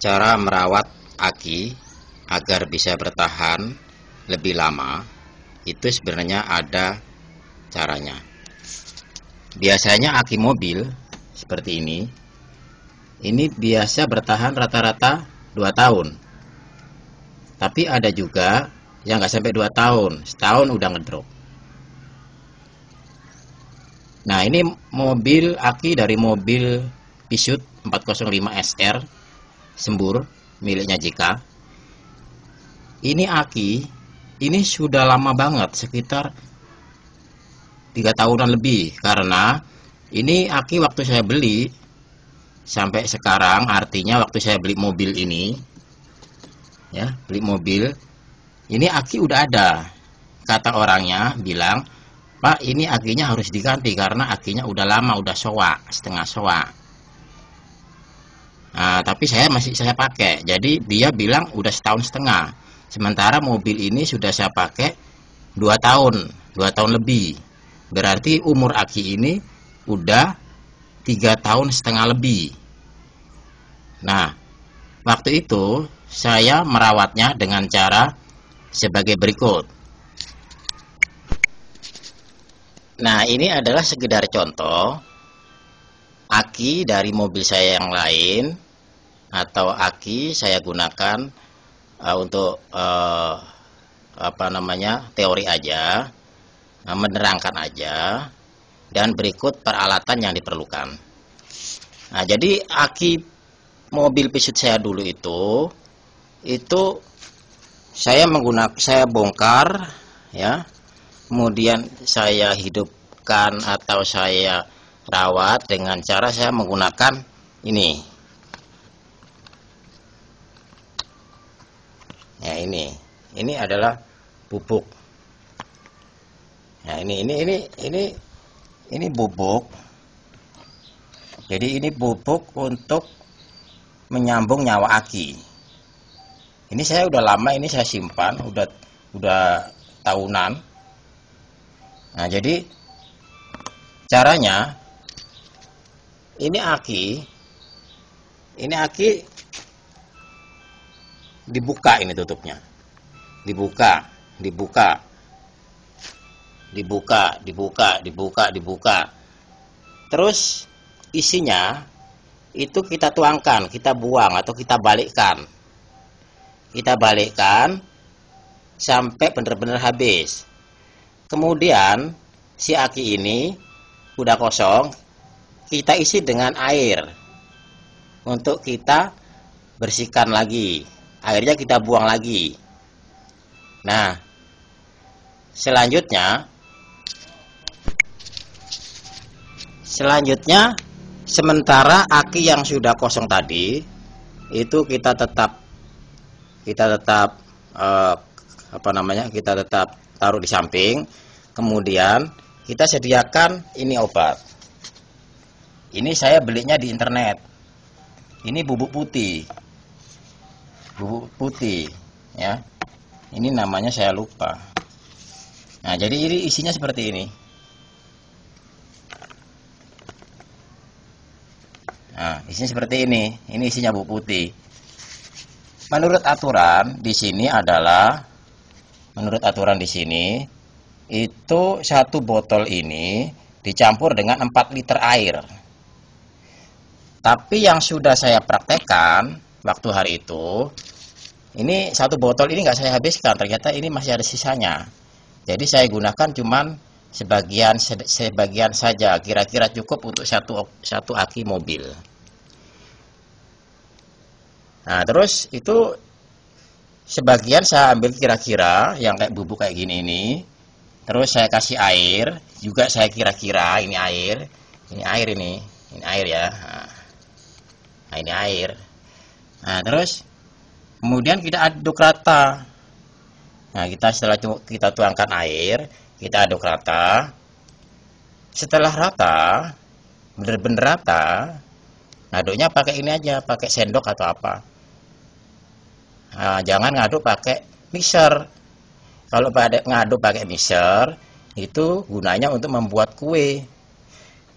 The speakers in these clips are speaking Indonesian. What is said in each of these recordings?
Cara merawat aki agar bisa bertahan lebih lama itu sebenarnya ada caranya. Biasanya aki mobil seperti ini biasa bertahan rata-rata 2 tahun. Tapi ada juga yang nggak sampai 2 tahun, setahun udah ngedrop. Nah, ini mobil aki dari mobil Peugeot 405 SR Sembur miliknya JK. Ini aki, ini sudah lama banget, sekitar 3 tahunan lebih, karena ini aki waktu saya beli sampai sekarang, artinya waktu saya beli mobil ini, ya, beli mobil, ini aki udah ada. Kata orangnya bilang, Pak, ini akinya harus diganti karena akinya udah lama, udah soa, setengah soa. Nah, tapi saya pakai. Jadi dia bilang udah setahun setengah. Sementara mobil ini sudah saya pakai 2 tahun, 2 tahun lebih. Berarti umur aki ini udah 3 tahun setengah lebih. Nah, waktu itu saya merawatnya dengan cara sebagai berikut. Nah, ini adalah sekedar contoh aki dari mobil saya yang lain, atau aki saya gunakan untuk teori aja, menerangkan aja, dan berikut peralatan yang diperlukan. Nah, jadi aki mobil Peugeot saya dulu itu saya bongkar, ya, kemudian saya hidupkan atau saya rawat dengan cara saya menggunakan ini. Ya, ini adalah bubuk. Nah, ini bubuk. Jadi ini bubuk untuk menyambung nyawa aki. Ini saya udah lama, ini saya simpan, udah tahunan. Nah, jadi caranya ini aki dibuka, ini tutupnya. Dibuka. Terus isinya itu kita tuangkan, kita buang atau kita balikkan. Kita balikkan sampai benar-benar habis. Kemudian si aki ini udah kosong, kita isi dengan air untuk kita bersihkan lagi. Airnya kita buang lagi. Nah, selanjutnya sementara aki yang sudah kosong tadi itu kita tetap taruh di samping. Kemudian kita sediakan ini obat. Ini saya belinya di internet. Ini bubuk putih, ya. Ini namanya saya lupa. Nah, jadi ini isinya seperti ini. Nah, isinya seperti ini. Ini isinya bubuk putih. Menurut aturan di sini itu satu botol ini dicampur dengan 4 liter air. Tapi yang sudah saya praktekkan waktu hari itu, ini satu botol ini nggak saya habiskan. Ternyata ini masih ada sisanya. Jadi saya gunakan cuman sebagian saja. Kira-kira cukup untuk satu aki mobil. Nah, terus itu sebagian saya ambil kira-kira yang kayak bubuk kayak gini ini. Terus saya kasih air, juga saya kira-kira ini air ya. Nah, ini air. Nah, terus kemudian kita aduk rata. Nah, setelah kita tuangkan air, kita aduk rata. Setelah rata, bener-bener rata, ngaduknya pakai ini aja, pakai sendok atau apa. Nah, jangan ngaduk pakai mixer. Kalau ngaduk pakai mixer, itu gunanya untuk membuat kue.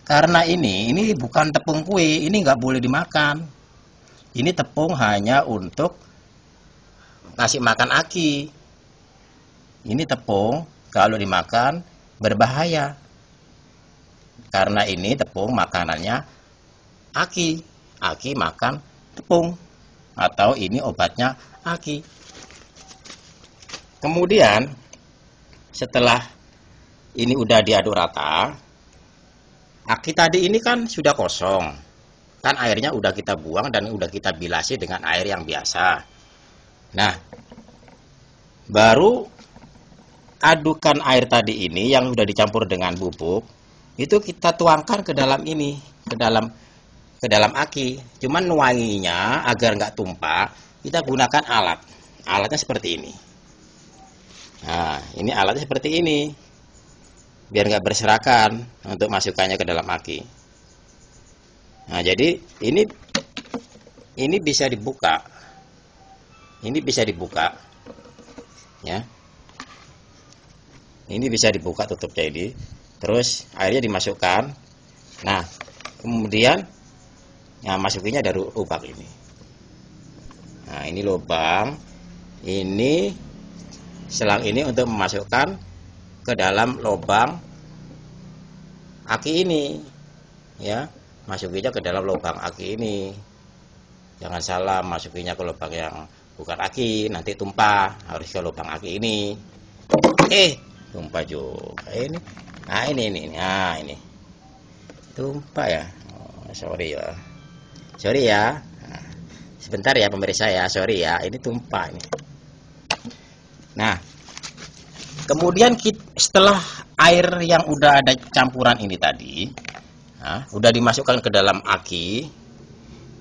Karena ini bukan tepung kue, ini nggak boleh dimakan. Ini tepung hanya untuk ngasih makan aki. Ini tepung kalau dimakan berbahaya. Karena ini tepung makanannya aki. Aki makan tepung. Atau ini obatnya aki. Kemudian setelah ini udah diaduk rata, aki tadi ini kan sudah kosong. Kan airnya udah kita buang dan udah kita bilasi dengan air yang biasa. Nah, baru adukan air tadi ini yang udah dicampur dengan bubuk, itu kita tuangkan ke dalam ini, ke dalam aki. Cuman nuanginya agar nggak tumpah, kita gunakan alat. Alatnya seperti ini. Nah, ini alatnya seperti ini. Biar nggak berserakan untuk masukkannya ke dalam aki. Nah, jadi ini bisa dibuka. Ini bisa dibuka. Ya. Ini bisa dibuka tutupnya ini. Terus airnya dimasukkan. Nah, kemudian masukinnya dari lubang ini. Nah, ini lubang. Ini selang ini untuk memasukkan ke dalam lubang aki ini. Ya. Masukinya ke dalam lubang aki ini. Jangan salah masukinya ke lubang yang bukan aki, nanti tumpah. Harus ke lubang aki ini. Tumpah juga ini. Nah, ini. Nah, ini. Tumpah ya. Oh, sorry ya. Sorry ya. Nah, sebentar ya pemirsa ya. Sorry ya. Ini tumpah ini. Nah, kemudian setelah air yang udah ada campuran ini tadi, udah dimasukkan ke dalam aki.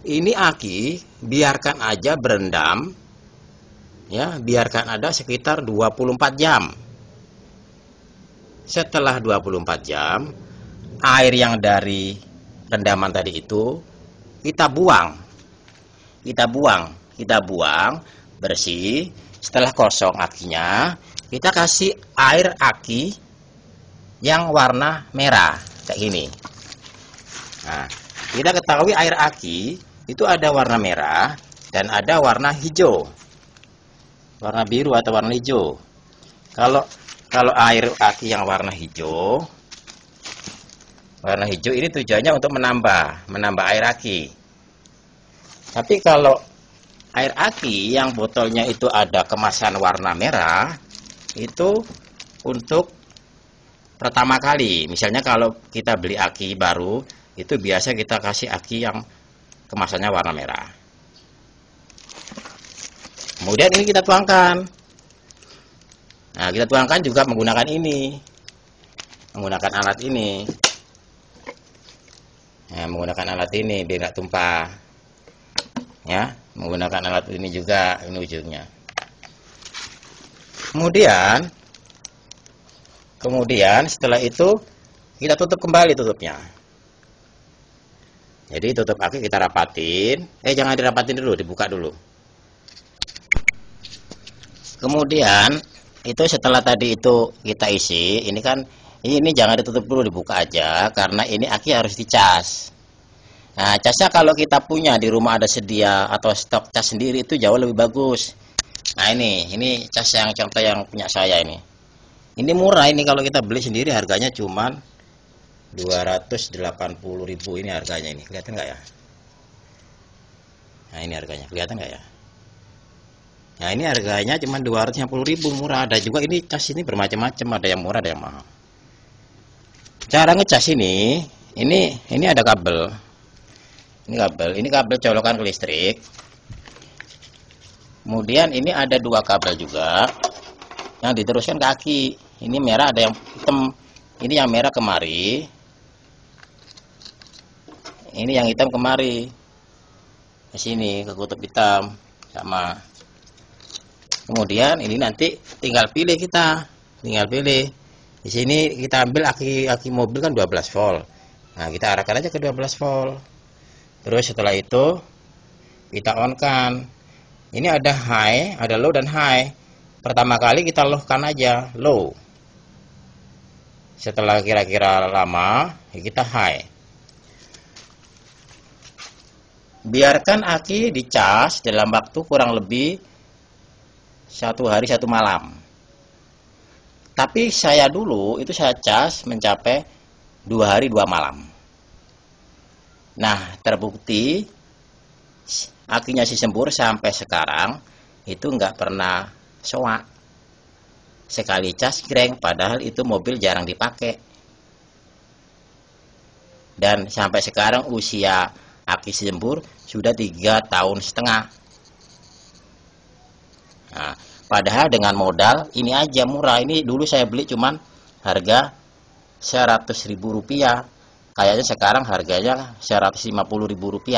Ini aki biarkan aja berendam. Ya, biarkan ada sekitar 24 jam. Setelah 24 jam, air yang dari rendaman tadi itu kita buang. Kita buang bersih. Setelah kosong akinya, kita kasih air aki yang warna merah kayak gini. Nah, kita ketahui air aki itu ada warna merah dan ada warna hijau, warna biru atau warna hijau. Kalau air aki yang warna hijau ini tujuannya untuk menambah air aki. Tapi kalau air aki yang botolnya itu ada kemasan warna merah, itu untuk pertama kali. Misalnya kalau kita beli aki baru, itu biasa kita kasih aki yang kemasannya warna merah. Kemudian ini kita tuangkan. Nah, kita tuangkan juga menggunakan ini. Menggunakan alat ini. Nah, menggunakan alat ini biar nggak tumpah. Ya, menggunakan alat ini juga, ini ujungnya. Kemudian setelah itu kita tutup kembali tutupnya. Jadi tutup aki kita rapatin. Jangan dirapatin dulu, dibuka dulu. Kemudian itu setelah tadi itu kita isi, ini kan ini jangan ditutup dulu, dibuka aja karena ini aki harus dicas. Nah, casnya kalau kita punya di rumah ada sedia atau stok cas sendiri itu jauh lebih bagus. Nah, ini cas yang contoh yang punya saya ini. Ini murah ini kalau kita beli sendiri harganya cuman 280.000 ini harganya ini. Kelihatan nggak ya? Nah, ini harganya. Kelihatan nggak ya? Nah, ini harganya cuma 250.000, murah. Ada juga ini cas ini bermacam-macam, ada yang murah, ada yang mahal. Cara ngecas ini ada kabel. Ini kabel colokan ke listrik. Kemudian ini ada 2 kabel juga yang diteruskan ke aki. Ini merah, ada yang hitam. Ini yang merah kemari. Ini yang hitam kemari. Ke sini ke kutub hitam sama. Kemudian ini nanti tinggal pilih kita. Tinggal pilih. Di sini kita ambil aki mobil kan 12 volt. Nah, kita arahkan aja ke 12 volt. Terus setelah itu kita on kan. Ini ada high, ada low dan high. Pertama kali kita low-kan aja, low. Setelah kira-kira lama, kita high. biarkan aki dicas dalam waktu kurang lebih 1 hari 1 malam. Tapi saya dulu itu saya cas mencapai 2 hari 2 malam. Nah, terbukti akinya si Sembur sampai sekarang itu nggak pernah soak. Sekali cas greng, padahal itu mobil jarang dipakai. Dan sampai sekarang usia aki si Sembur sudah 3,5 tahun. Nah, padahal dengan modal ini aja murah. Ini dulu saya beli cuman harga Rp100.000. Kayaknya sekarang harganya Rp150.000.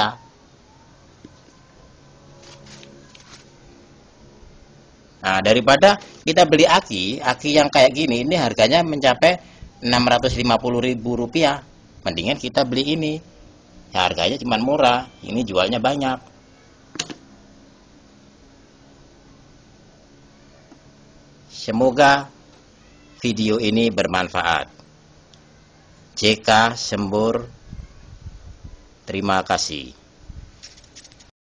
Nah, daripada kita beli aki yang kayak gini, ini harganya mencapai Rp650.000. Mendingan kita beli ini. Ya, harganya cuma murah, ini jualnya banyak. Semoga video ini bermanfaat. JK Sembur, terima kasih.